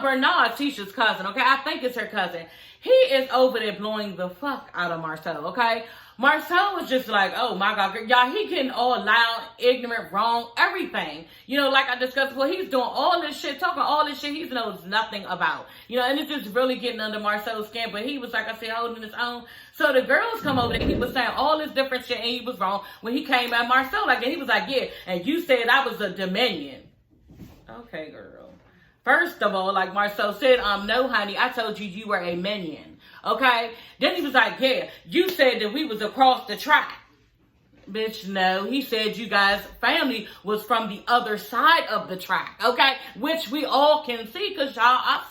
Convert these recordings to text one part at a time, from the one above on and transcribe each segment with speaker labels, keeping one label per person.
Speaker 1: Bernard, Tisha's cousin, okay? I think it's her cousin. He is over there blowing the fuck out of Marcel, okay? Marcel was just like, oh my God, y'all, he getting all loud, ignorant, wrong, everything. You know, like I discussed before, he's doing all this shit, talking all this shit he knows nothing about. You know, and it's just really getting under Marcel's skin, but he was, like I said, holding his own. So the girls come over there, he was saying all this different shit, and he was wrong when he came at Marcel like that. He was like, yeah, and you said I was a Dominion. Okay, girl. First of all, like Marcel said, no, honey, I told you you were a minion. Okay? Then he was like, yeah, you said that we was across the track. Bitch, no. He said you guys' family was from the other side of the track, okay? Which we all can see because y'all are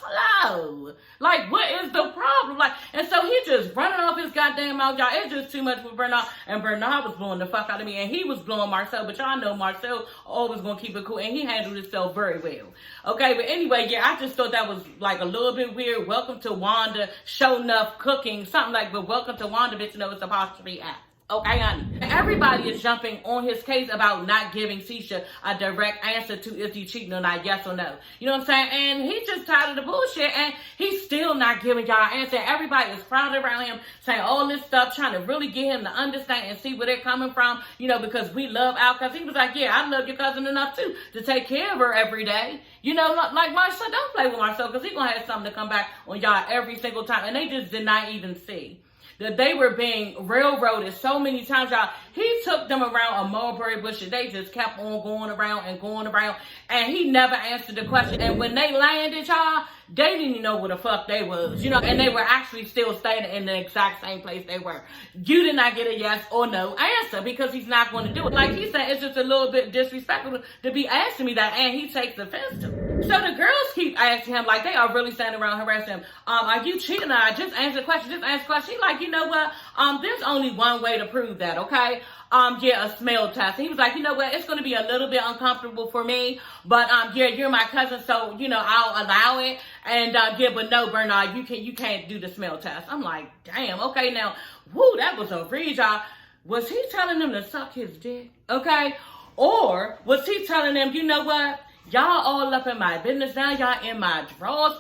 Speaker 1: slow. Like, what is the problem? Like, and so he just running off his goddamn mouth, y'all. It's just too much for Bernard. And Bernard was blowing the fuck out of me. And he was blowing Marcel. But y'all know Marcel always going to keep it cool. And he handled himself very well. Okay, but anyway, yeah, I just thought that was like a little bit weird. Welcome to Wanda, show enough cooking, something like, but welcome to Wanda, bitch, you know, it's apostrophe app. Okay, honey. Everybody is jumping on his case about not giving Tisha a direct answer to is he cheating or not, yes or no. You know what I'm saying? And he's just tired of the bullshit, and he's still not giving y'all an answer. Everybody is crowded around him, saying all this stuff, trying to really get him to understand and see where they're coming from, you know, because we love Al. Because he was like, yeah, I love your cousin enough, too, to take care of her every day. You know, like Marcel, don't play with Marcel, because he's going to have something to come back on y'all every single time. And they just did not even see that they were being railroaded so many times, y'all. He took them around a mulberry bush, and they just kept on going around, and he never answered the question. And when they landed, y'all, they didn't even know where the fuck they was, you know, and they were actually still staying in the exact same place they were. You did not get a yes or no answer because he's not going to do it. Like he said, it's just a little bit disrespectful to be asking me that, and he takes offense to it. So the girls keep asking him, like they are really standing around harassing him. Are you cheating? I just answer the question. Just answer the question. He's like, you know what? There's only one way to prove that, okay? Yeah, a smell test. And he was like, you know what? It's going to be a little bit uncomfortable for me, but yeah, you're my cousin, so you know I'll allow it. And yeah, but no, Bernard, you can't do the smell test. I'm like, damn. Okay, now, whoo, that was a read, y'all. Was he telling them to suck his dick? Okay, or was he telling them, you know what? Y'all all up in my business now. Y'all in my drawers.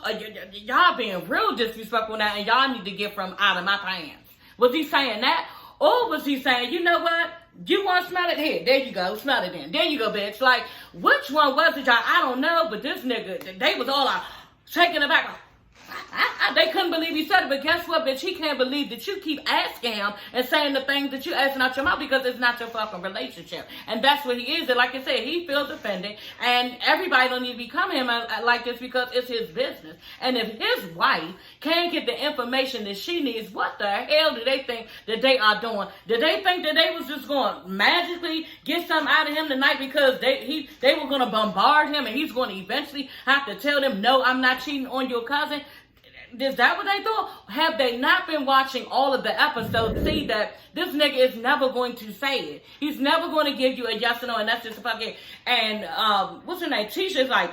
Speaker 1: Y'all being real disrespectful now, and y'all need to get from out of my pants. Was he saying that? Or was he saying, you know what? You want to smell it? Here, there you go. Smell it in. There you go, bitch. Like, which one was it, y'all? I don't know, but this nigga, they was all like, shaking it back. They couldn't believe he said it, but guess what, bitch? He can't believe that you keep asking him and saying the things that you asking out your mouth because it's not your fucking relationship. And that's what he is. And like I said, he feels offended, and everybody don't need to be coming him like this because it's his business. And if his wife can't get the information that she needs, what the hell do they think that they are doing? Did they think that they was just going to magically get something out of him tonight because they were going to bombard him and he's going to eventually have to tell them, no, I'm not cheating on your cousin? Is that what they thought? Have they not been watching all of the episodes to see that this nigga is never going to say it? He's never going to give you a yes or no, and that's just fucking. And what's her name? Tisha's like,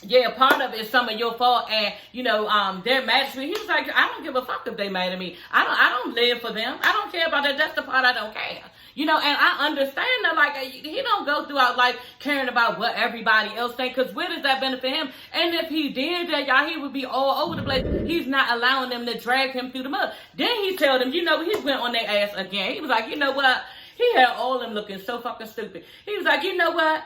Speaker 1: yeah, part of it is some of your fault, and you know, they're mad at me. He was like, I don't give a fuck if they mad at me. I don't live for them. I don't care about that. That's the part I don't care. You know, and I understand that, like, he don't go throughout life caring about what everybody else think, because where does that benefit him? And if he did that, y'all, he would be all over the place. He's not allowing them to drag him through the mud. Then he told them, you know, he went on their ass again. He was like, you know what? He had all of them looking so fucking stupid. He was like, you know what?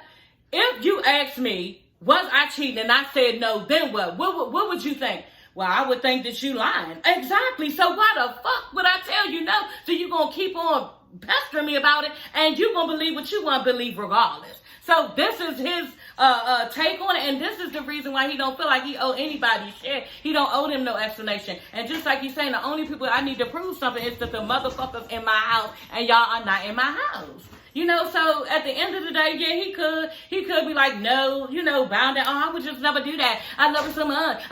Speaker 1: If you asked me, was I cheating, and I said no, then what? What would you think? Well, I would think that you lying. Exactly. So why the fuck would I tell you no? So you gonna keep on pestering me about it, and you gonna believe what you want to believe regardless. So this is his take on it, and this is the reason why he don't feel like he owe anybody shit. He don't owe them no explanation. And just like he's saying, the only people I need to prove something is that the motherfuckers in my house and y'all are not in my house. You know, so at the end of the day, yeah, he could be like, no, you know, bound down. Oh, I would just never do that. I love her so much.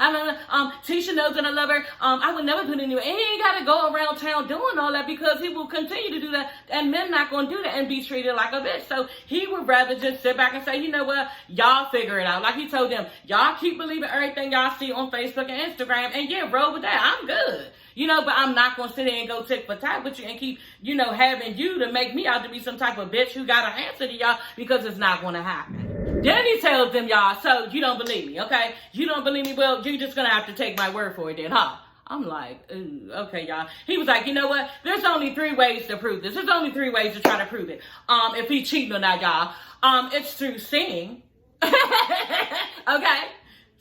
Speaker 1: Tisha knows that I love her. I would never put it anywhere. And he ain't got to go around town doing all that because he will continue to do that. And men not going to do that and be treated like a bitch. So he would rather just sit back and say, you know what, y'all figure it out. Like he told them, y'all keep believing everything y'all see on Facebook and Instagram. And yeah, roll with that. I'm good. You know, but I'm not going to sit there and go tick for tat with you and keep, you know, having you to make me out to be some type of bitch who got to answer to y'all because it's not going to happen. Then he tells them, y'all, so you don't believe me, okay? You don't believe me? Well, you're just going to have to take my word for it then, huh? I'm like, ooh, okay, y'all. He was like, you know what? There's only 3 ways to prove this. There's only 3 ways to try to prove it. If he cheating or not, y'all. It's through seeing. Okay?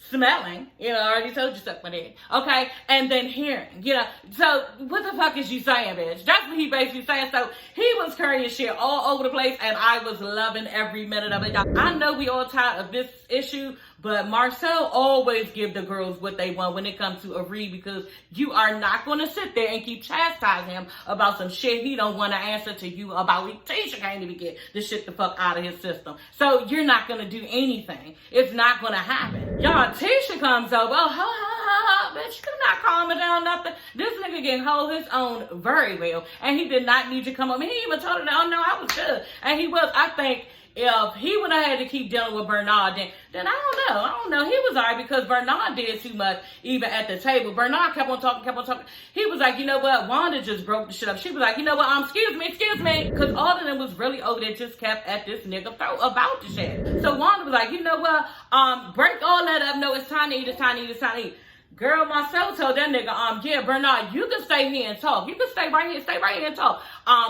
Speaker 1: Smelling, I already told you suck my dick, okay, and then hearing, so what the fuck is you saying, bitch? That's what he basically saying. So he was carrying shit all over the place, and I was loving every minute of it, y'all. I know we all tired of this issue, but Marcel always give the girls what they want when it comes to a read, because you are not going to sit there and keep chastising him about some shit he don't want to answer to you about. Tisha can't even get the shit the fuck out of his system. So you're not going to do anything. It's not going to happen. Y'all, Tisha comes over. Oh, bitch, you could not calm it down, nothing. This nigga can hold his own very well, and he did not need to come up. He even told her, oh, no, I was good. And he was, I think, if he would have had to keep dealing with Bernard, then I don't know. He was all right, because Bernard did too much, even at the table. Bernard kept on talking. He was like, you know what? Wanda just broke the shit up. She was like, you know what? Excuse me. Because all of them was really over there just kept at this nigga throat about the shit. So Wanda was like, you know what? Break all that up. No, it's time to eat. Girl, myself told that nigga, yeah, Bernard, you can stay here and talk. You can stay right here and talk.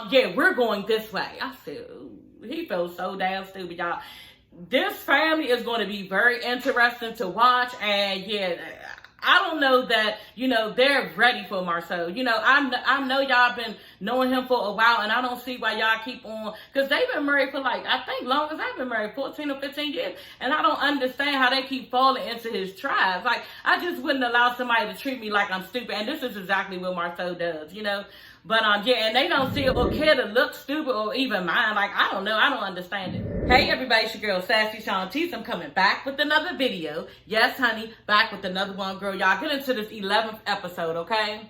Speaker 1: Yeah, we're going this way. I said, ooh. He feels so damn stupid, y'all. This family is going to be very interesting to watch, and yeah, I don't know that, they're ready for Marcel. I know y'all been knowing him for a while, and I don't see why y'all keep on, because they've been married for I think long as I've been married, 14 or 15 years, and I don't understand how they keep falling into his tribes. I just wouldn't allow somebody to treat me like I'm stupid, and this is exactly what Marcel does, But, yeah, and they don't see or care to look stupid or even mind. I don't know. I don't understand it. Hey, everybody, it's your girl, Sassy Shantice. I'm coming back with another video. Yes, honey, back with another one, girl. Y'all, get into this 11th episode, okay?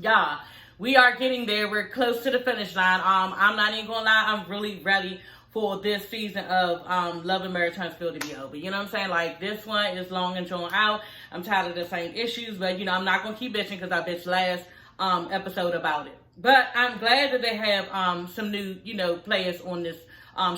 Speaker 1: Y'all, we are getting there. We're close to the finish line. I'm not even gonna lie. I'm really ready for this season of Love and Marriage Huntsville to be over. You know what I'm saying? This one is long and drawn out. I'm tired of the same issues, but, I'm not gonna keep bitching, because I bitched last episode about it. But I'm glad that they have some new, players on this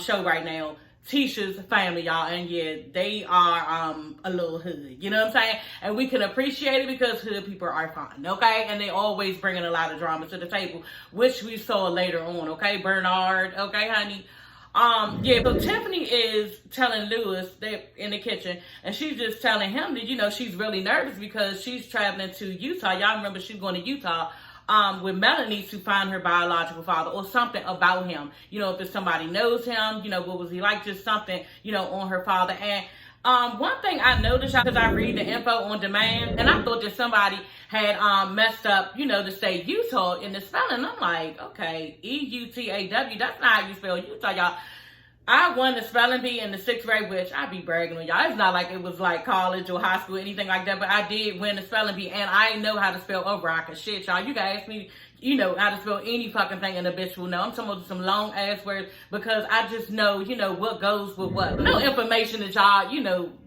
Speaker 1: show right now. Tisha's family, y'all, and yeah, they are a little hood, you know what I'm saying? And we can appreciate it, because hood people are fine, okay? And they always bringing a lot of drama to the table, which we saw later on, okay? Bernard, okay, honey? Yeah, so Tiffany is telling Lewis, they're in the kitchen, and she's just telling him that, she's really nervous because she's traveling to Eutaw. Y'all remember she's going to Eutaw with Melanie to find her biological father, or something about him. If there's somebody knows him, what was he like, just something, on her father. And one thing I noticed, because I read the info on demand, and I thought that somebody had messed up, to say Eutaw in the spelling. I'm like, okay, E-U-T-A-W, that's not how you spell Eutaw, y'all. I won the spelling bee in the 6th grade, which I be bragging on y'all. It's not like it was college or high school or anything like that, but I did win the spelling bee, and I know how to spell O'Rock and shit, y'all. You guys ask me, how to spell any fucking thing, and a bitch will know. I'm talking about some long ass words, because I just know, what goes with what. No information that y'all,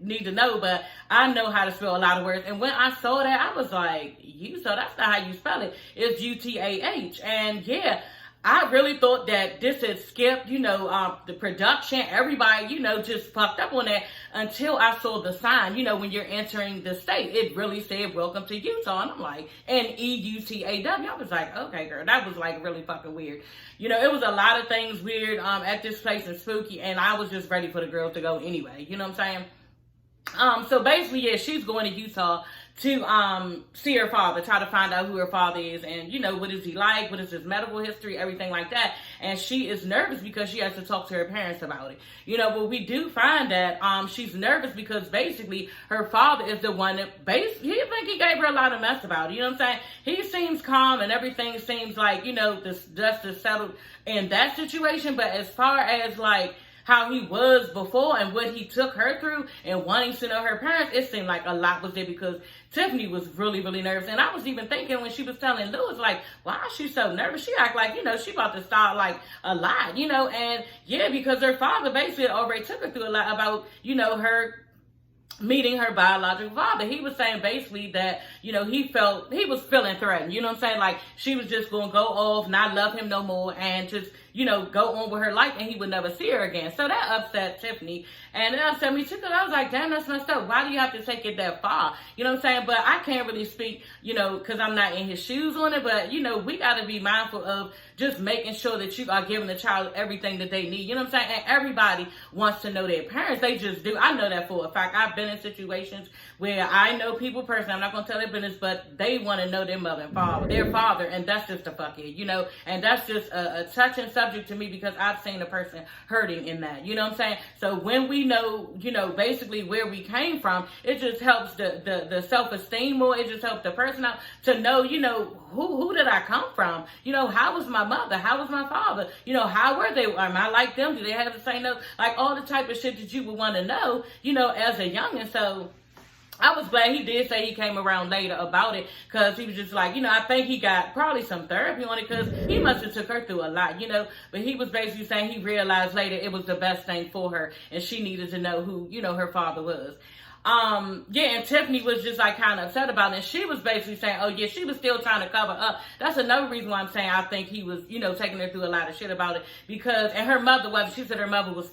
Speaker 1: need to know, but I know how to spell a lot of words. And when I saw that, I was like, that's not how you spell it. It's U-T-A-H. And yeah, I really thought that this had skipped, the production, everybody, just fucked up on that, until I saw the sign, when you're entering the state. It really said, welcome to Eutaw. And I'm like, and E-U-T-A-W. I was like, okay, girl, that was really fucking weird. It was a lot of things weird at this place and spooky, and I was just ready for the girls to go anyway. You know what I'm saying? So basically, yeah, she's going to Eutaw to see her father, try to find out who her father is, and what is he like, what is his medical history, everything like that. And she is nervous because she has to talk to her parents about it. But we do find that she's nervous because basically her father is the one that he gave her a lot of mess about it. You know what I'm saying? He seems calm and everything seems like, this dust is settled in that situation. But as far as how he was before and what he took her through and wanting to know her parents, it seemed like a lot was there, because Tiffany was really, really nervous. And I was even thinking when she was telling Lewis, why is she so nervous? She act like, she about to start a lot, and yeah, because her father basically already took her through a lot about, her meeting her biological father. He was saying basically that, he was feeling threatened. You know what I'm saying? She was just going to go off, not love him no more, and just go on with her life and he would never see her again. So that upset Tiffany. And it upset me too, because I was like, damn, that's messed up. Why do you have to take it that far? You know what I'm saying? But I can't really speak, because I'm not in his shoes on it. But, we got to be mindful of just making sure that you are giving the child everything that they need. You know what I'm saying? And everybody wants to know their parents. They just do. I know that for a fact. I've been in situations where I know people personally, I'm not going to tell their business, but they want to know their mother and father, their father, and that's just a fuckhead, and that's just a touching subject to me, because I've seen a person hurting in that, you know what I'm saying? So when we know, basically where we came from, it just helps the self-esteem more. It just helps the person out to know, who did I come from? How was my mother? How was my father? How were they? Am I like them? Do they have the same notes? Like all the type of shit that you would want to know, as a youngin'. So I was glad he did say he came around later about it, because he was just like, I think he got probably some therapy on it, because he must have took her through a lot, but he was basically saying he realized later it was the best thing for her, and she needed to know who, her father was. And Tiffany was just like kind of upset about it. And she was basically saying, oh yeah, she was still trying to cover up. That's another reason why I'm saying I think he was, taking her through a lot of shit about it, because, and her mother was, she said her mother was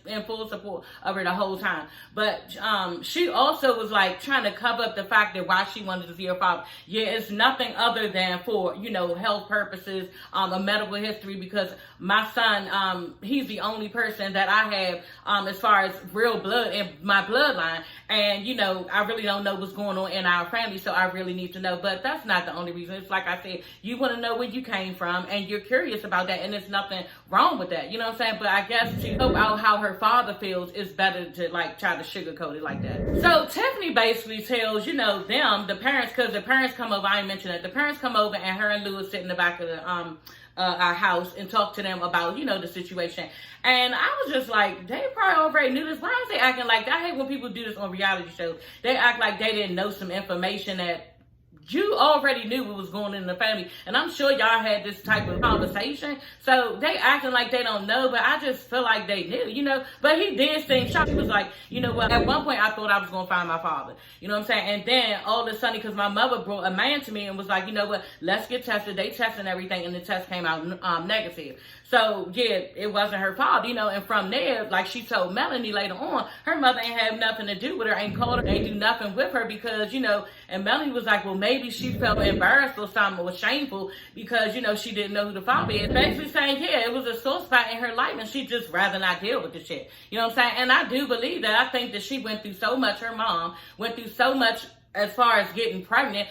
Speaker 1: in full support of her the whole time. But, she also was like trying to cover up the fact that why she wanted to see her father. Yeah, it's nothing other than for, health purposes, a medical history, because my son, he's the only person that I have, as far as real blood in my bloodline. And, I really don't know what's going on in our family, so I really need to know. But that's not the only reason. It's like I said, you want to know where you came from, and you're curious about that, and there's nothing wrong with that. You know what I'm saying? But I guess to know out how her father feels, it's better to, like, try to sugarcoat it like that. So Tiffany basically tells, them, the parents, because the parents come over, I ain't mentioned that. The parents come over, and her and Louis sit in the back of the, our house and talk to them about, the situation. And I was just like, they probably already knew this. Why is they acting like that? I hate when people do this on reality shows. They act like they didn't know some information that you already knew what was going on in the family. And I'm sure y'all had this type of conversation. So they acting like they don't know, but I just feel like they knew, But he did seem shocked. He was like, what? At one point I thought I was going to find my father. You know what I'm saying? And then all of a sudden, because my mother brought a man to me and was like, what? Let's get tested. They tested everything, and the test came out negative. So, yeah, it wasn't her fault, and from there, like she told Melanie later on, her mother ain't have nothing to do with her, ain't called her, ain't do nothing with her, because, and Melanie was like, well, maybe she felt embarrassed or something, or shameful, because, she didn't know who the father is. Basically saying, yeah, it was a sore spot in her life, and she'd just rather not deal with the shit. You know what I'm saying? And I do believe that. I think that she went through so much, her mom went through so much as far as getting pregnant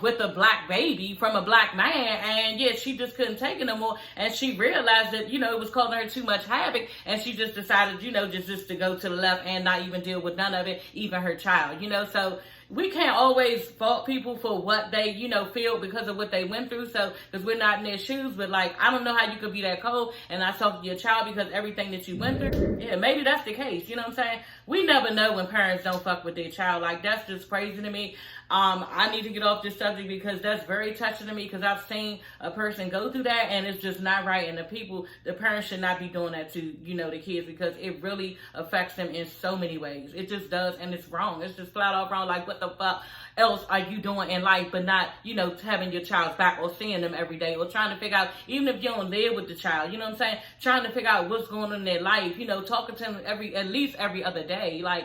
Speaker 1: with a black baby from a black man, and yeah, she just couldn't take it no more, and she realized that it was causing her too much havoc, and she just decided just to go to the left and not even deal with none of it, even her child. So we can't always fault people for what they, feel because of what they went through. So, because we're not in their shoes, but like, I don't know how you could be that cold and not talk to your child because everything that you went through. Yeah, maybe that's the case. You know what I'm saying? We never know when parents don't fuck with their child. Like, that's just crazy to me. I need to get off this subject because that's very touching to me, because I've seen a person go through that, and it's just not right. And the parents should not be doing that to, the kids, because it really affects them in so many ways. It just does, and it's wrong. It's just flat out wrong. Like, what the fuck else are you doing in life but not, having your child's back or seeing them every day, or trying to figure out, even if you don't live with the child, you know what I'm saying? Trying to figure out what's going on in their life, talking to them at least every other day. Like,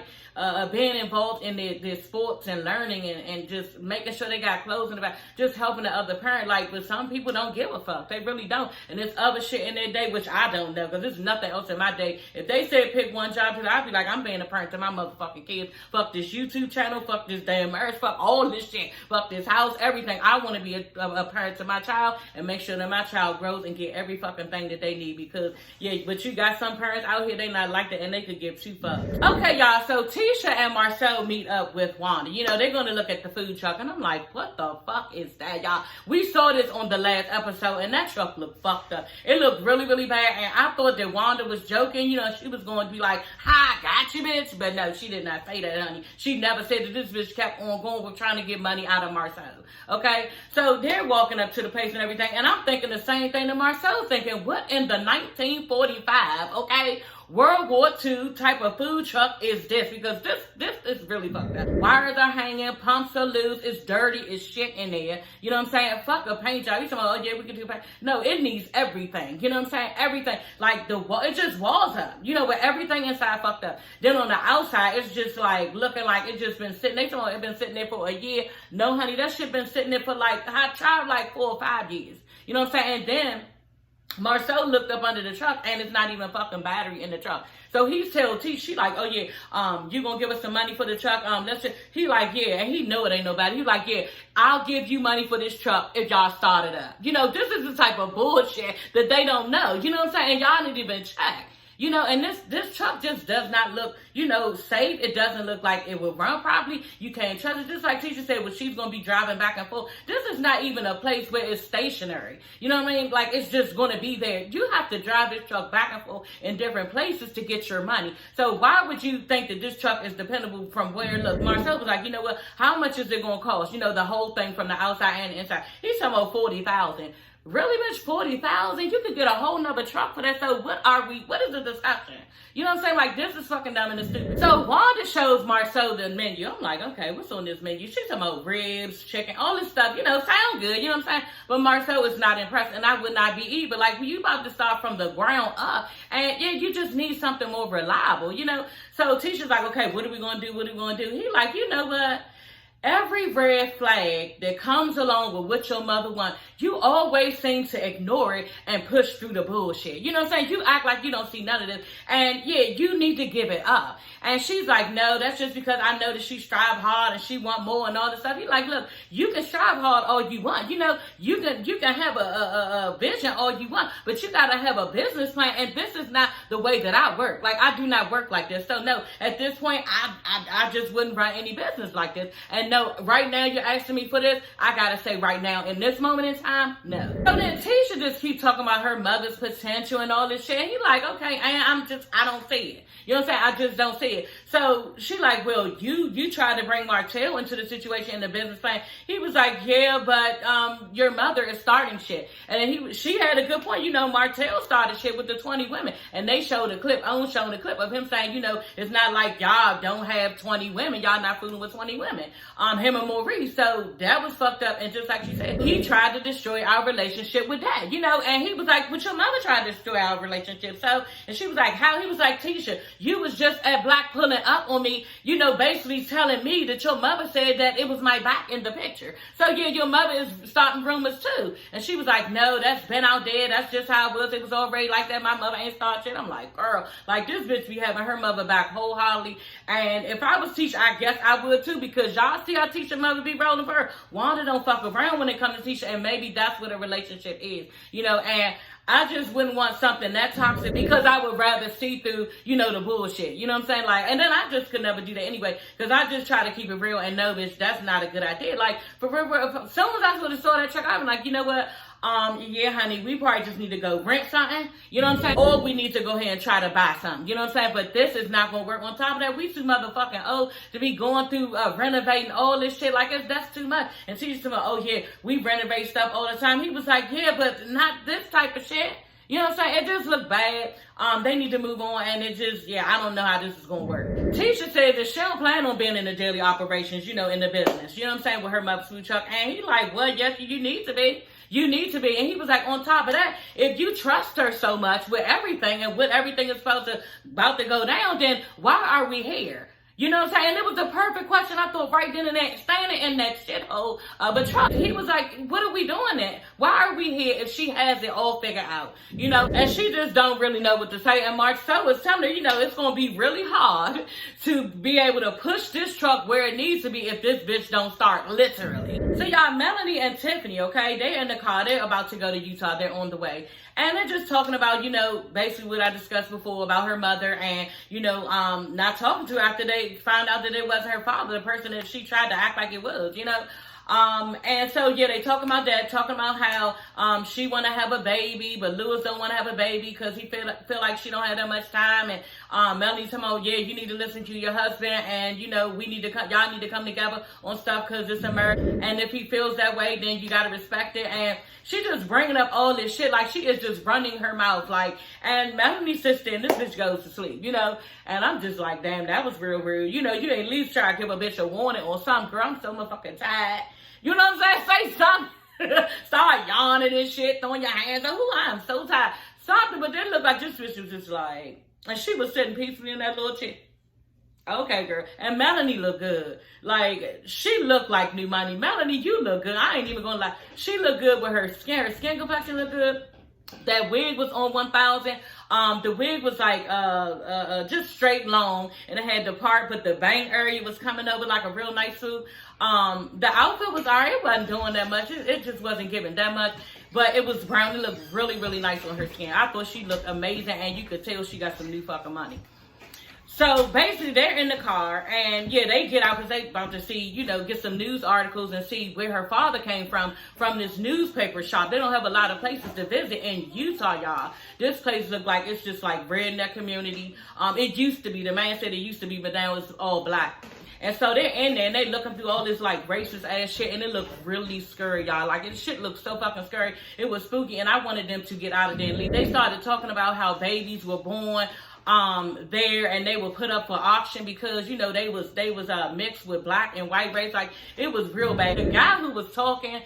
Speaker 1: being involved in their sports and learning and just making sure they got clothes in the back, just helping the other parent. Like, but some people don't give a fuck. They really don't. And there's other shit in their day, which I don't know, because there's nothing else in my day. If they said pick one job, I'd be like, I'm being a parent to my motherfucking kids. Fuck this YouTube channel. Fuck this damn marriage. Fuck all this shit. Fuck this house. Everything. I want to be a parent to my child and make sure that my child grows and get every fucking thing that they need, because, yeah, but you got some parents out here, they not like that, and they could give two fucks. Okay, y'all, so Tisha and Marcel meet up with Wanda. They're going to look at the food truck, and I'm like, what the fuck is that, y'all? We saw this on the last episode, and that truck looked fucked up. It looked really, really bad, and I thought that Wanda was joking. She was going to be like, hi, got you, bitch. But no, she did not say that, honey. She never said that. This bitch kept on going with trying to get money out of Marcel. Okay? So they're walking up to the place and everything, and I'm thinking the same thing that Marcel's thinking. What in the 1945, okay? World War II type of food truck is this? Because this is really fucked up. Wires are hanging, pumps are loose, it's dirty, it's shit in there. You know what I'm saying? Fuck a paint job. You talking about, oh yeah, we can do paint. No, it needs everything. You know what I'm saying? Everything. Like the wall, it just walls up. You know, with everything inside fucked up. Then on the outside, it's just like looking like it just been sitting. They talking about it been sitting there for a year. No, honey, that shit been sitting there for like, I tried like 4 or 5 years. You know what I'm saying? And then Marcel looked up under the truck and it's not even a fucking battery in the truck. So he tell T, she like, oh yeah, you gonna give us some money for the truck? That's it. He like, yeah, and he know it ain't nobody. He like, yeah, I'll give you money for this truck if y'all start it up. You know, this is the type of bullshit that they don't know. You know what I'm saying? And y'all need to even check. You know, and this truck just does not look, you know, safe. It doesn't look like it will run properly. You can't trust it. Just like Tisha said, well, she's going to be driving back and forth. This is not even a place where it's stationary. You know what I mean? Like, it's just going to be there. You have to drive this truck back and forth in different places to get your money. So why would you think that this truck is dependable from where? Look, Marcel was like, you know what? How much is it going to cost? You know, the whole thing from the outside and the inside. He's talking about $40,000. Really, bitch, $40,000? You could get a whole nother truck for that. So what is the discussion? You know what I'm saying? Like, this is fucking dumb and stupid. So Wanda shows Marcel the menu. I'm like, okay, what's on this menu? She's talking about ribs, chicken, all this stuff, you know, sound good, you know what I'm saying? But Marcel is not impressed, and I would not be either. Like, when you about to start from the ground up, and yeah, you just need something more reliable, you know? So Tisha's like, okay, what are we gonna do? What are we gonna do? He like, you know what? Every red flag that comes along with what your mother wants, you always seem to ignore it and push through the bullshit. You know what I'm saying? You act like you don't see none of this. And yeah, you need to give it up. And she's like, no, that's just because I know that she strive hard and she want more and all this stuff. He's like, look, you can strive hard all you want. You know, you can have a vision all you want, but you got to have a business plan. And this is not the way that I work. Like, I do not work like this. So no, at this point, I just wouldn't run any business like this. And no, right now you're asking me for this. I gotta say right now, in this moment in time, no. So then Tisha just keep talking about her mother's potential and all this shit. And he like, okay, I don't see it. You know what I'm saying? I just don't see it. So she like, well, you tried to bring Martell into the situation in the business plan. He was like, yeah, but your mother is starting shit. And then she had a good point. You know, Martell started shit with the 20 women. And they showed a clip, showing a clip of him saying, you know, it's not like y'all don't have 20 women. Y'all not fooling with 20 women. Him and Maurice. So that was fucked up. And just like she said, he tried to destroy our relationship with Dad, you know, and he was like, but your mother tried to destroy our relationship. So, and she was like, how? He was like, Tisha, you was just at Black pulling up on me, you know, basically telling me that your mother said that it was my back in the picture. So yeah, your mother is starting rumors too. And she was like, no, that's been out there. That's just how it was. It was already like that. My mother ain't started shit. I'm like, girl, like this bitch be having her mother back wholeheartedly. And if I was Tisha, I guess I would too, because y'all see how Tisha mother be rolling for her. Wanda don't fuck around when it comes to Tisha, and maybe that's what a relationship is, you know. And I just wouldn't want something that toxic, because I would rather see through, you know, the bullshit. You know what I'm saying? Like, and then I just could never do that anyway, because I just try to keep it real and know, bitch, that's not a good idea. Like, for real, as soon as I would have saw that truck, I'm like, you know what? Yeah, honey, we probably just need to go rent something, you know what I'm saying? Or we need to go ahead and try to buy something, you know what I'm saying? But this is not going to work. On top of that, we too motherfucking old to be going through renovating all this shit. Like, that's too much. And she's talking about, oh yeah, we renovate stuff all the time. He was like, yeah, but not this type of shit. You know what I'm saying? It just looked bad. They need to move on, and it just, yeah, I don't know how this is going to work. Tisha says that she don't plan on being in the daily operations, you know, in the business. You know what I'm saying? With her mother's food truck. And he like, well, yes, you need to be. You need to be. And he was like, on top of that, if you trust her so much with everything and with everything is about to go down, then why are we here? You know what I'm saying? And it was the perfect question, I thought, right then and there, standing in that shithole. But Trump, he was like, what are we doing then? Why are we here if she has it all figured out? You know, and she just don't really know what to say. And Marcel was telling her, you know, it's going to be really hard to be able to push this truck where it needs to be if this bitch don't start, literally. So y'all, Melanie and Tiffany, okay, they're in the car. They're about to go to Eutaw. They're on the way. And they're just talking about, you know, basically what I discussed before about her mother and, you know, not talking to her after they found out that it wasn't her father, the person that she tried to act like it was, you know. And so yeah, they talking about that, talking about how she want to have a baby, but Lewis don't want to have a baby because he feel like she don't have that much time. And Melanie talking about, yeah, you need to listen to your husband, and you know we need to y'all need to come together on stuff because it's America. And if he feels that way, then you gotta respect it. And she just bringing up all this shit like she is just running her mouth like. And Melanie's sister and this bitch goes to sleep, you know. And I'm just like, damn, that was real rude. You know, you at least try to give a bitch a warning or something. Girl, I'm so motherfucking tired. You know what I'm saying? Say something. Start yawning and shit, throwing your hands up. I'm so tired. Something, but then look like this bitch was just like, and she was sitting peacefully in that little chair. Okay, girl. And Melanie looked good. Like, she looked like new money. Melanie, you look good. I ain't even gonna lie. She looked good with her skin. Her skin complexion looked good. That wig was on 1,000. The wig was like just straight long, and it had the part, but the bang area was coming up with like a real nice suit. The outfit was alright. It wasn't doing that much. It just wasn't giving that much. But it was brown. It looked really, really nice on her skin. I thought she looked amazing, and you could tell she got some new fucking money. So basically, they're in the car, and yeah, they get out because they about to see, you know, get some news articles and see where her father came from this newspaper shop. They don't have a lot of places to visit in Eutaw, y'all. This place look like it's just like redneck community. It used to be. The man said it used to be, but now it's all black. And so they're in there and they looking through all this like racist ass shit, and it looked really scary, y'all. Like, this shit looked so fucking scary. It was spooky, and I wanted them to get out of there and leave. They started talking about how babies were born there, and they were put up for auction because, you know, they was mixed with black and white race. Like, it was real bad. The guy who was talking,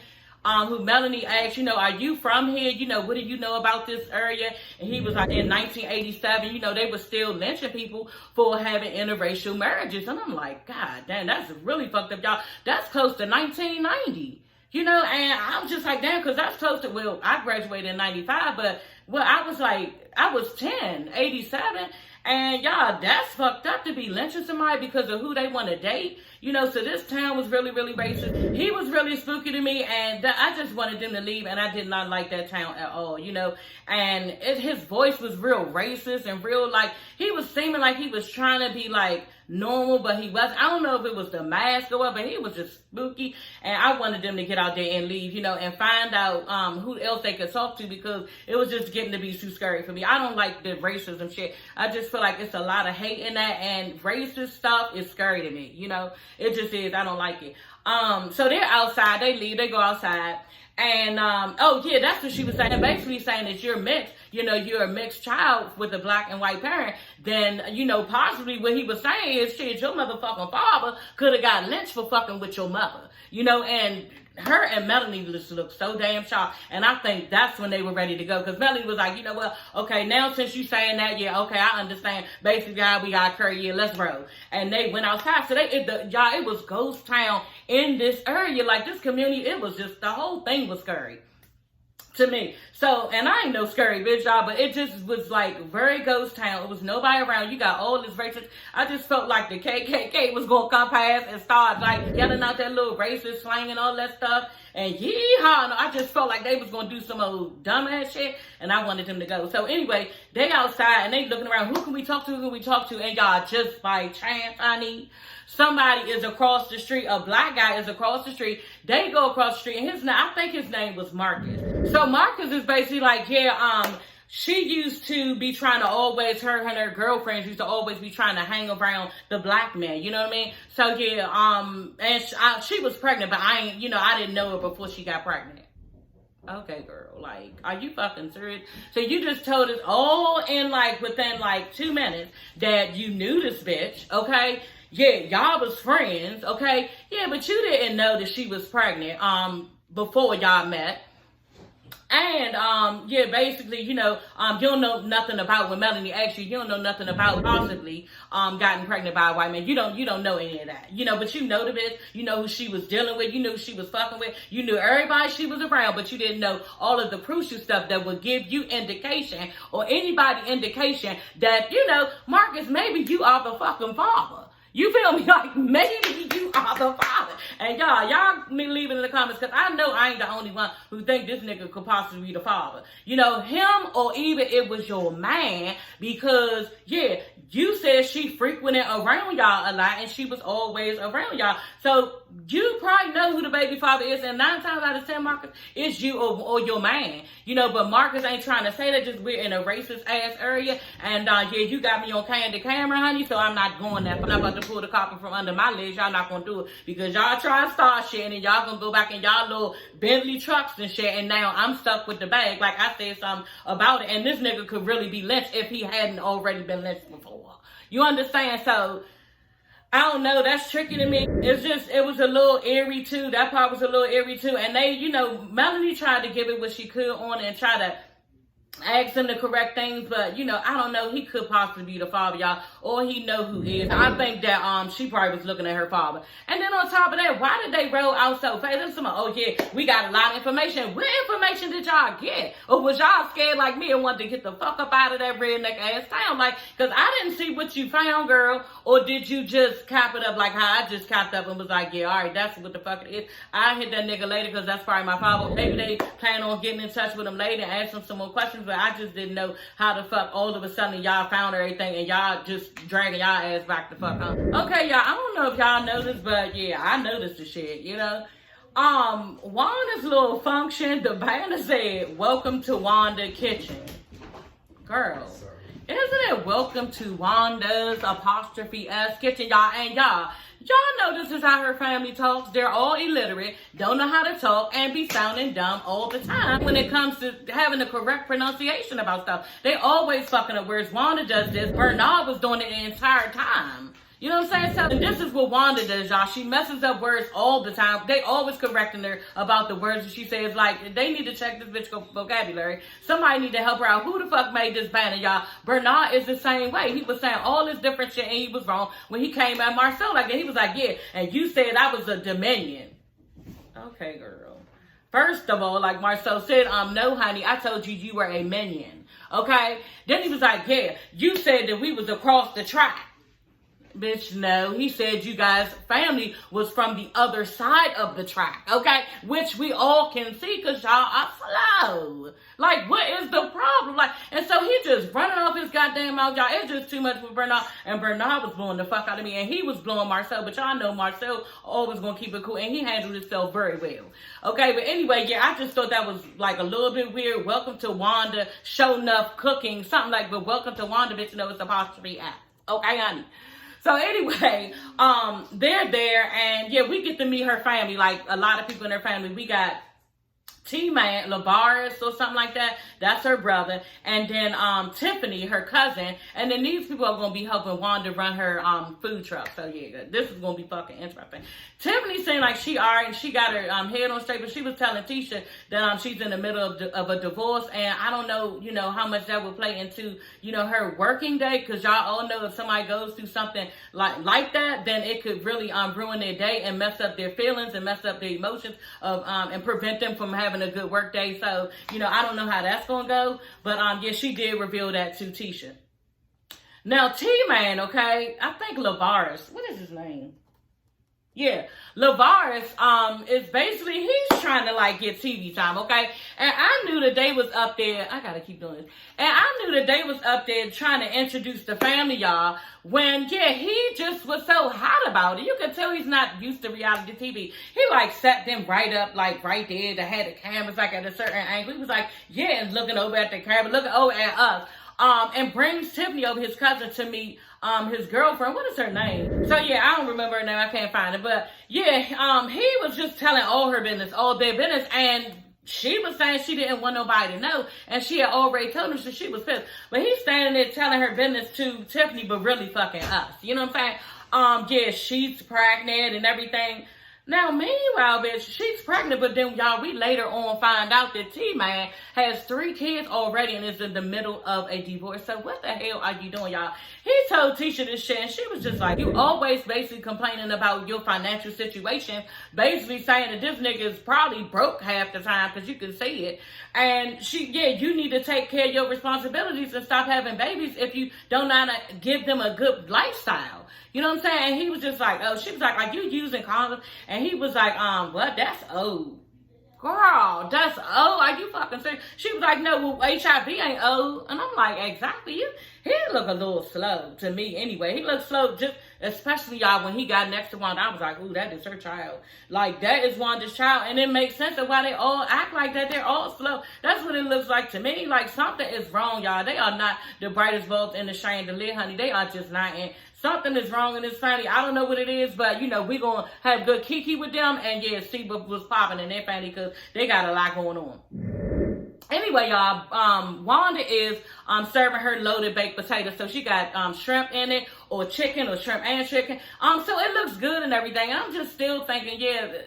Speaker 1: who Melanie asked, you know, are you from here? You know, what do you know about this area? And he was like, in 1987, you know, they were still lynching people for having interracial marriages. And I'm like, God damn, that's really fucked up, y'all. That's close to 1990. You know, and I'm just like, damn, because that's close to, well, I graduated in 95, but, well, I was 10, 87, and y'all, that's fucked up to be lynching somebody because of who they want to date. You know, so this town was really, really racist. He was really spooky to me, and I just wanted them to leave, and I did not like that town at all, you know. And his voice was real racist and real, like, he was seeming like he was trying to be, like, normal, but he wasn't. I don't know if it was the mask or what, but he was just spooky, and I wanted them to get out there and leave, you know, and find out who else they could talk to, because it was just getting to be too scary for me. I don't like the racism shit. I just feel like it's a lot of hate in that, and racist stuff is scary to me, you know. It just is. I don't like it. So they're outside. They leave. They go outside. And, oh, yeah, that's what she was saying. Basically saying that you're mixed. You know, you're a mixed child with a black and white parent. Then, you know, possibly what he was saying is, shit, your motherfucking father could have got lynched for fucking with your mother. You know, and her and Melanie just looked so damn shocked. And I think that's when they were ready to go. Because Melanie was like, you know what? Okay, now since you saying that, yeah, okay, I understand. Basically, how we got curry, yeah, let's roll. And they went outside. So y'all, it was ghost town in this area. Like, this community, it was just, the whole thing was scary to me. So, and I ain't no scary bitch, y'all, but it just was like very ghost town. It was nobody around. You got all this racist. I just felt like the KKK was gonna come past and start like yelling out that little racist slang and all that stuff. And yeehaw, I just felt like they was gonna do some old dumbass shit, and I wanted them to go. So anyway, they outside and they looking around. Who can we talk to? Who can we talk to? And y'all, just by chance, honey, somebody is across the street. A black guy is across the street. They go across the street, and I think his name was Marcus. So Marcus is basically like, yeah, she used to be trying to always, her and her girlfriends used to always be trying to hang around the black man, you know what I mean? So yeah, and she was pregnant, but I didn't know her before she got pregnant. Okay, girl, like, are you fucking serious? So you just told us all in like, within like 2 minutes that you knew this bitch, okay? Yeah, y'all was friends, okay? Yeah, but you didn't know that she was pregnant, before y'all met. And, yeah, basically, you know, you don't know nothing about, when Melanie asked you, you don't know nothing about possibly, gotten pregnant by a white man. You don't know any of that, you know, but you know the bitch, you know who she was dealing with, you knew who she was fucking with, you knew everybody she was around, but you didn't know all of the crucial stuff that would give you indication, or anybody indication that, you know, Marcus, maybe you are the fucking father. You feel me? Like, maybe you are the father. And y'all me leave it in the comments, because I know I ain't the only one who think this nigga could possibly be the father. You know, him, or even it was your man, because, yeah, you said she frequented around y'all a lot, and she was always around y'all. So you probably know who the baby father is, and 9 times out of 10, Marcus, it's you or your man. You know, but Marcus ain't trying to say that, just we're in a racist ass area, and yeah, you got me on candid camera, honey, so I'm not going there. I'm not about to pull the carpet from under my legs. Y'all not gonna do it, because y'all try to start shit, and y'all gonna go back in y'all little Bentley trucks and shit, and now I'm stuck with the bag. Like, I said something about it, and this nigga could really be lynched if he hadn't already been lynched before. You understand? So, I don't know, that's tricky to me. It's just, it was a little eerie too. That part was a little eerie too. And they, you know, Melanie tried to give it what she could on it and try to ask him the correct things, but, you know, I don't know, he could possibly be the father, y'all, or he know who he is. I think that she probably was looking at her father. And then on top of that, why did they roll out so fast? Oh yeah, we got a lot of information. What information did y'all get? Or was y'all scared like me and wanted to get the fuck up out of that redneck ass town? Like, because I didn't see what you found, girl. Or did you just cap it up like how I just capped up and was like, yeah, all right, that's what the fuck it is. I hit that nigga later because that's probably my father. Maybe they plan on getting in touch with him later and ask him some more questions, but I just didn't know how the fuck all of a sudden y'all found everything and y'all just dragging y'all ass back the fuck home. Okay, y'all, I don't know if y'all noticed, but yeah, I noticed the shit, you know. Wanda's little function, the banner said, "Welcome to Wanda Kitchen." Girl, isn't it welcome to Wanda's apostrophe S kitchen, y'all? And y'all know this is how her family talks. They're all illiterate, don't know how to talk, and be sounding dumb all the time when it comes to having the correct pronunciation about stuff. They always fucking up words. Wanda does this. Bernard was doing it the entire time. You know what I'm saying? So, and this is what Wanda does, y'all. She messes up words all the time. They always correcting her about the words that she says. Like, they need to check this bitch vocabulary. Somebody need to help her out. Who the fuck made this banner, y'all? Bernard is the same way. He was saying all this different shit, and he was wrong when he came at Marcel like that. He was like, yeah, and you said I was a Dominion. Okay, girl. First of all, like Marcel said, no, honey, I told you you were a minion. Okay? Then he was like, yeah, you said that we was across the track. Bitch, no. He said you guys' family was from the other side of the track, okay? Which we all can see because y'all are slow. Like, what is the problem? Like, and so he just running off his goddamn mouth, y'all. It's just too much for Bernard. And Bernard was blowing the fuck out of me. And he was blowing Marcel. But y'all know Marcel always gonna keep it cool. And he handled himself very well. Okay, but anyway, yeah, I just thought that was like a little bit weird. Welcome to Wanda, show enough cooking. Something like, but welcome to Wanda, bitch, you know it's apostrophe app. Okay, honey. So anyway, they're there, and yeah, we get to meet her family, like a lot of people in her family. We got T-Man, Labaris or something like that. That's her brother. And then Tiffany, her cousin. And then these people are going to be helping Wanda run her food truck. So yeah, this is going to be fucking interesting. Tiffany seemed like she alright. She got her head on straight, but she was telling Tisha that she's in the middle of a divorce. And I don't know, you know, how much that will play into, you know, her working day. Because y'all all know if somebody goes through something like that, then it could really ruin their day and mess up their feelings and mess up their emotions of and prevent them from having a good work day. So, you know, I don't know how that's gonna go, but yeah, she did reveal that to Tisha. Now T-Man, okay, I think Lavaris, what is his name? Yeah, Lavaris is basically, he's trying to like get TV time, okay? And I knew that they was up there, I gotta keep doing this. And I knew that they was up there trying to introduce the family, y'all, when, yeah, he just was so hot about it. You could tell he's not used to reality TV. He like set them right up, like right there. They had the cameras like at a certain angle. He was like, yeah, and looking over at the camera, looking over at us. And brings Tiffany over, his cousin, to meet his girlfriend. What is her name? So yeah, I don't remember her name. I can't find it. But yeah, he was just telling all her business, all their business, and she was saying she didn't want nobody to know, and she had already told him, so she was pissed. But he's standing there telling her business to Tiffany, but really fucking us. You know what I'm saying? Yeah, she's pregnant and everything. Now, meanwhile, bitch, she's pregnant, but then, y'all, we later on find out that T-Man has 3 kids already and is in the middle of a divorce. So what the hell are you doing, y'all? he told Tisha this shit, and she was just like, you always basically complaining about your financial situation, basically saying that this nigga is probably broke half the time, because you can see it. And you need to take care of your responsibilities and stop having babies if you don't know how to give them a good lifestyle. You know what I'm saying? And he was just like, oh, she was like, are you using condoms? And he was like, what? That's old. Girl, that's old. Are you fucking serious? She was like, no, well, HIV ain't old. And I'm like, exactly. He look a little slow to me anyway. He looked slow, just especially y'all when he got next to Wanda. I was like, ooh, that is her child. Like, that is Wanda's child. And it makes sense of why they all act like that. They're all slow. That's what it looks like to me. Like, something is wrong, y'all. They are not the brightest bulbs in the chandelier, honey. They are just not in. Something is wrong in this family. I don't know what it is, but, you know, we going to have good kiki with them. And, yeah, see what was popping in their family because they got a lot going on. Anyway, y'all, Wanda is serving her loaded baked potato. So she got shrimp in it, or chicken, or shrimp and chicken. So it looks good and everything. And I'm just still thinking, yeah,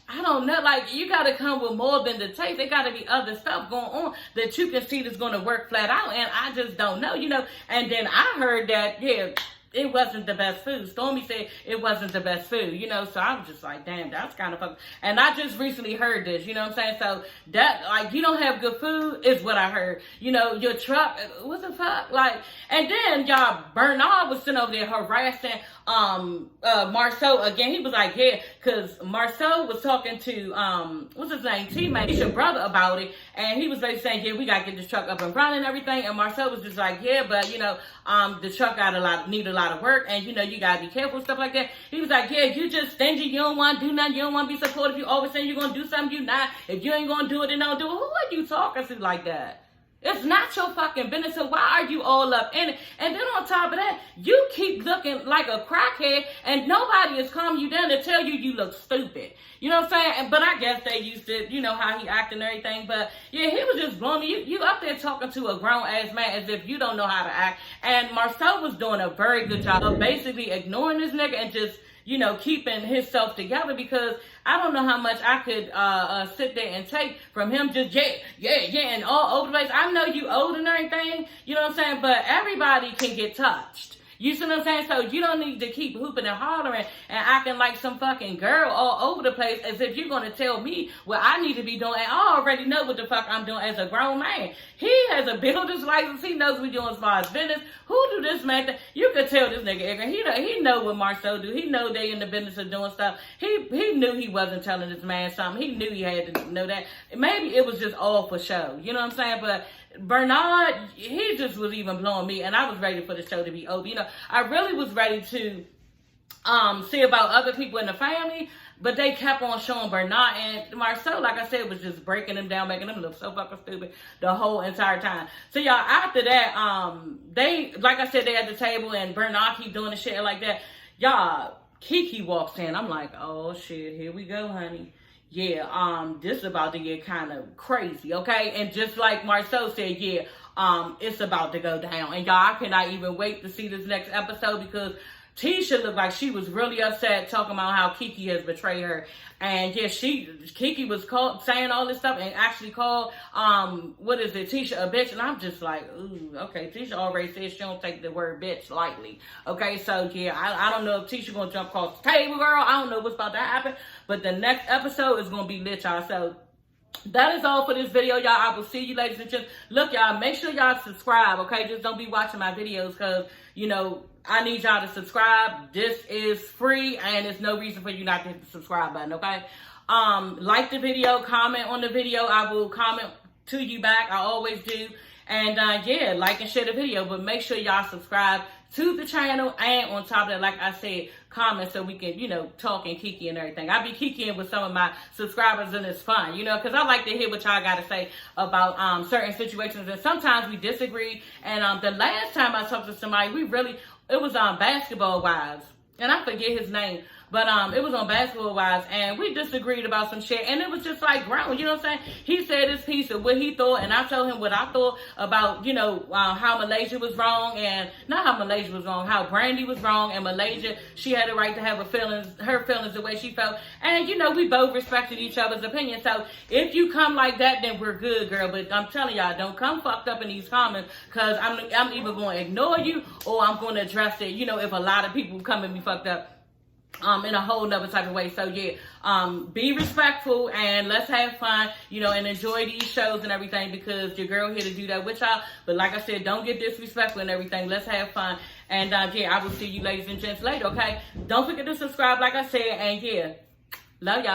Speaker 1: I don't know. Like, you got to come with more than the taste. There got to be other stuff going on that you can see that's going to work flat out. And I just don't know, you know. And then I heard that, yeah, it wasn't the best food. Stormy said it wasn't the best food, you know, so I was just like, damn, that's kind of fucking, and I just recently heard this, you know what I'm saying, so that, like, you don't have good food is what I heard, you know, your truck, what the fuck, like, and then, y'all, Bernard was sitting over there harassing, Marceau again. He was like, yeah, because Marceau was talking to, what's his name, teammate, your brother about it, and he was basically saying, yeah, we got to get this truck up and running and everything, and Marceau was just like, yeah, but, you know, the truck need a lot of work, and, you know, you got to be careful, stuff like that. He was like, yeah, you just stingy, you don't want to do nothing, you don't want to be supportive, you always saying you're going to do something, you not, if you ain't going to do it, then don't do it. Who are you talking to like that? It's not your fucking business, so why are you all up in it? And then on top of that, you keep looking like a crackhead, and nobody is calming you down to tell you you look stupid. You know what I'm saying? But I guess they used to, you know, how he acted and everything. But, yeah, he was just blowing me. You up there talking to a grown-ass man as if you don't know how to act. And Marceau was doing a very good job of basically ignoring this nigga and just, you know, keeping himself together, because I don't know how much I could sit there and take from him just, yeah, and all over the place. I know you old and everything, you know what I'm saying, but everybody can get touched. You see what I'm saying? So you don't need to keep hooping and hollering and acting like some fucking girl all over the place as if you're going to tell me what I need to be doing. And I already know what the fuck I'm doing as a grown man. He has a builder's license. He knows what we're doing as far as business. Who do this man? You could tell this nigga ignorant. He know what Marceau do. He know they in the business of doing stuff. He knew he wasn't telling this man something. He knew he had to know that. Maybe it was just all for show. You know what I'm saying? But Bernard, he just was even blowing me, and I was ready for the show to be over. You know, I really was ready to see about other people in the family, but they kept on showing Bernard, and Marceau, like I said, was just breaking them down, making them look so fucking stupid the whole entire time. So y'all, after that, they, like I said, they at the table, and Bernard keep doing the shit like that. Y'all, Kiki walks in. I'm like, oh shit, here we go, honey. Yeah, this is about to get kind of crazy, okay? And just like Marceau said, yeah, it's about to go down. And y'all, I cannot even wait to see this next episode, because Tisha looked like she was really upset, talking about how Kiki has betrayed her. And yeah, Kiki was saying all this stuff and actually called, Tisha a bitch. And I'm just like, ooh, okay, Tisha already said she don't take the word bitch lightly. Okay, so yeah, I don't know if Tisha gonna jump across the table, girl. I don't know what's about to happen. But the next episode is gonna be lit, y'all. So that is all for this video, y'all. I will see you, ladies and gents. Look, y'all, make sure y'all subscribe, okay? Just don't be watching my videos, because, you know, I need y'all to subscribe. This is free, and there's no reason for you not to hit the subscribe button, okay? Like the video, comment on the video. I will comment to you back. I always do. And, yeah, like and share the video. But make sure y'all subscribe to the channel. And on top of that, like I said, comment so we can, you know, talk and kiki and everything. I be kikiing with some of my subscribers, and it's fun, you know, because I like to hear what y'all got to say about certain situations. And sometimes we disagree. And the last time I talked to somebody, it was basketball wives, and I forget his name, But it was on Basketball Wives, and we disagreed about some shit, and it was just like grown, you know what I'm saying? He said his piece of what he thought, and I told him what I thought about, you know, how Malaysia was wrong, and not how Malaysia was wrong, how Brandy was wrong, and Malaysia, she had the right to have her feelings the way she felt, and you know, we both respected each other's opinion. So if you come like that, then we're good, girl. But I'm telling y'all, don't come fucked up in these comments, because I'm either going to ignore you or I'm going to address it, you know, if a lot of people come and be fucked up in a whole nother type of way. So yeah, be respectful and let's have fun, you know, and enjoy these shows and everything, because your girl here to do that with y'all. But like I said, don't get disrespectful and everything. Let's have fun. And yeah, I will see you ladies and gents later, okay? Don't forget to subscribe, like I said, and yeah, love y'all.